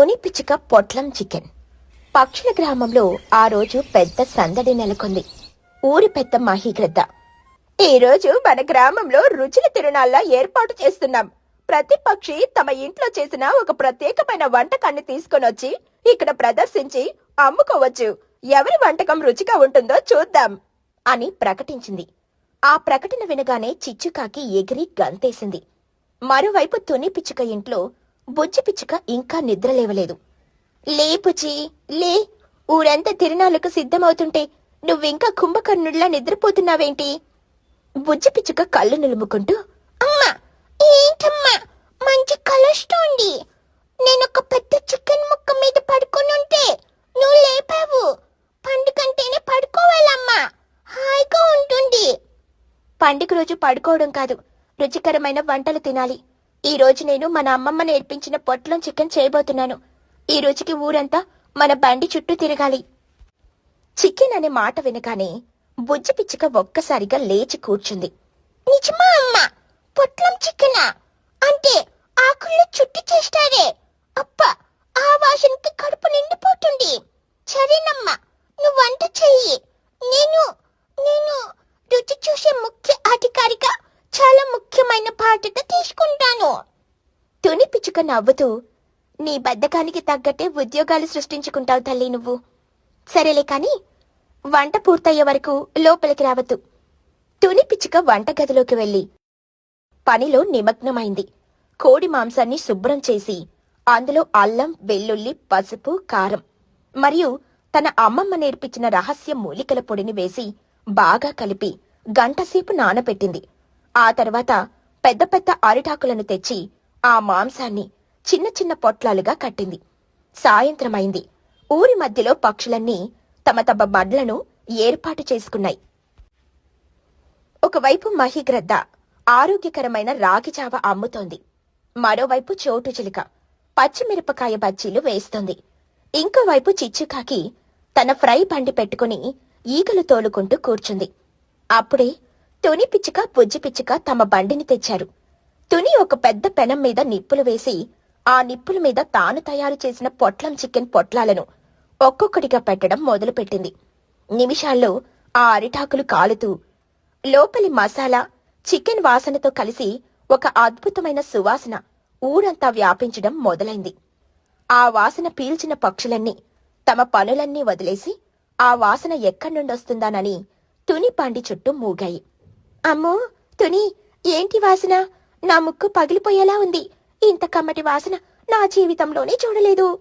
తుని పిచ్చుక పొట్లం చికెన్. పక్షుల గ్రామంలో ఆ రోజు పెద్ద సందడి నెలకొంది. ఊరి పెద్ద మహిగ్రద్ద, ఈ రోజు మన గ్రామంలో రుచుల తిరునాళ్ళ ఏర్పాటు చేస్తున్నాం. ప్రతి పక్షి తమ ఇంట్లో చేసిన ఒక ప్రత్యేకమైన వంటకాన్ని తీసుకొనొచ్చి ఇక్కడ ప్రదర్శించి అమ్ముకోవచ్చు. ఎవరి వంటకం రుచిగా ఉంటుందో చూద్దాం అని ప్రకటించింది. ఆ ప్రకటన వినగానే చిచ్చుకాకి ఎగిరి గంతేసింది. మరోవైపు తుని పిచ్చుక ఇంట్లో బుజ్జి పిచ్చుక ఇంకా నిద్రలేవలేదు. లే బుజ్జి, లే. ఊరంతా తిరునాళ్లకు సిద్ధమవుతుంటే నువ్వింకా కుంభకర్ణుడిలా నిద్రపోతున్నావేంటి? బుజ్జి పిచ్చుక కళ్ళు నిలుముకుంటూ, అమ్మా, ఏంటమ్మా, మంచి కలొస్తోంది. నేనొక పెద్ద చికెన్ ముక్క మీద పడుకునుంటే నువ్వు లేపావు. పండుగంటేనే పడుకోవాలమ్మా, హాయిగా ఉంటుంది. పండుగ రోజు పడుకోవడం కాదు, రుచికరమైన వంటలు తినాలి. ఈ రోజు నేను మన అమ్మమ్మ నేర్పించిన పొట్లం చికెన్ చేయబోతున్నాను. ఈ రోజుకి ఊరంతా మన బండి చుట్టూ తిరగాలి. చికెన్ అనే మాట వినగానే బుజ్జి పిచ్చుక ఒక్కసారిగా లేచి కూర్చుంది. నిజమా అమ్మా? పొట్లం చికెనా? అంటే ఆకుల్లో చుట్టి చేస్తారే? అప్ప, ఆ వాసనకి కడుపు నిండిపోతుంది. సరేనమ్మా, నువ్వు వంట చెయ్యి. నేను నేను రుచి చూసే ముఖ్య అధికారిగా చాలా ముఖ్యమైన బాధ్యత తీసుకుంటాను. తుని పిచ్చుక నవ్వుతూ, నీ బద్ధకానికి తగ్గట్టే ఉద్యోగాలు సృష్టించుకుంటావు తల్లి నువ్వు. సరేలే కాని వంట పూర్తయ్యే వరకు లోపలికి రావద్దు. తుని పిచ్చుక వంటగదిలోకి వెళ్లి పనిలో నిమగ్నమైంది. కోడి మాంసాన్ని శుభ్రం చేసి అందులో అల్లం, వెల్లుల్లి, పసుపు, కారం మరియు తన అమ్మమ్మ నేర్పించిన రహస్య మూలికల పొడిని వేసి బాగా కలిపి గంటసేపు నానబెట్టింది. ఆ తర్వాత పెద్ద పెద్ద అరిటాకులను తెచ్చి ఆ మాంసాన్ని చిన్న చిన్న పొట్లాలుగా కట్టింది. సాయంత్రమైంది. ఊరి మధ్యలో పక్షులన్నీ తమ తమ బడ్లను ఏర్పాటు చేసుకున్నాయి. ఒకవైపు మహిగ్రద్ద ఆరోగ్యకరమైన రాగిజావ అమ్ముతోంది. మరోవైపు చోటు చిలుక పచ్చిమిరపకాయ బజ్జీలు వేస్తోంది. ఇంకోవైపు చిచ్చుకాకి తన ఫ్రై బండి పెట్టుకుని ఈగలు తోలుకుంటూ కూర్చుంది. అప్పుడే తుని పిచ్చుక, బుజ్జి పిచ్చుక తమ బండిని తెచ్చారు. తుని ఒక పెద్ద పెనం మీద నిప్పులు వేసి ఆ నిప్పుల మీద తాను తయారు చేసిన పొట్లం చికెన్ పొట్లాలను ఒక్కొక్కటిగా పెట్టడం మొదలుపెట్టింది. నిమిషాల్లో ఆ అరిటాకులు కాలుతూ లోపలి మసాలా చికెన్ వాసనతో కలిసి ఒక అద్భుతమైన సువాసన ఊరంతా వ్యాపించడం మొదలైంది. ఆ వాసన పీల్చిన పక్షులన్నీ తమ పనులన్నీ వదిలేసి ఆ వాసన ఎక్కడ్నుండొస్తుందానని తుని బండి చుట్టూ మూగాయి. అమ్మో తుని, ఏంటి వాసన? నా ముక్కు పగిలిపోయేలా ఉంది. ఇంత కమ్మటి వాసన నా జీవితంలోనే చూడలేదు.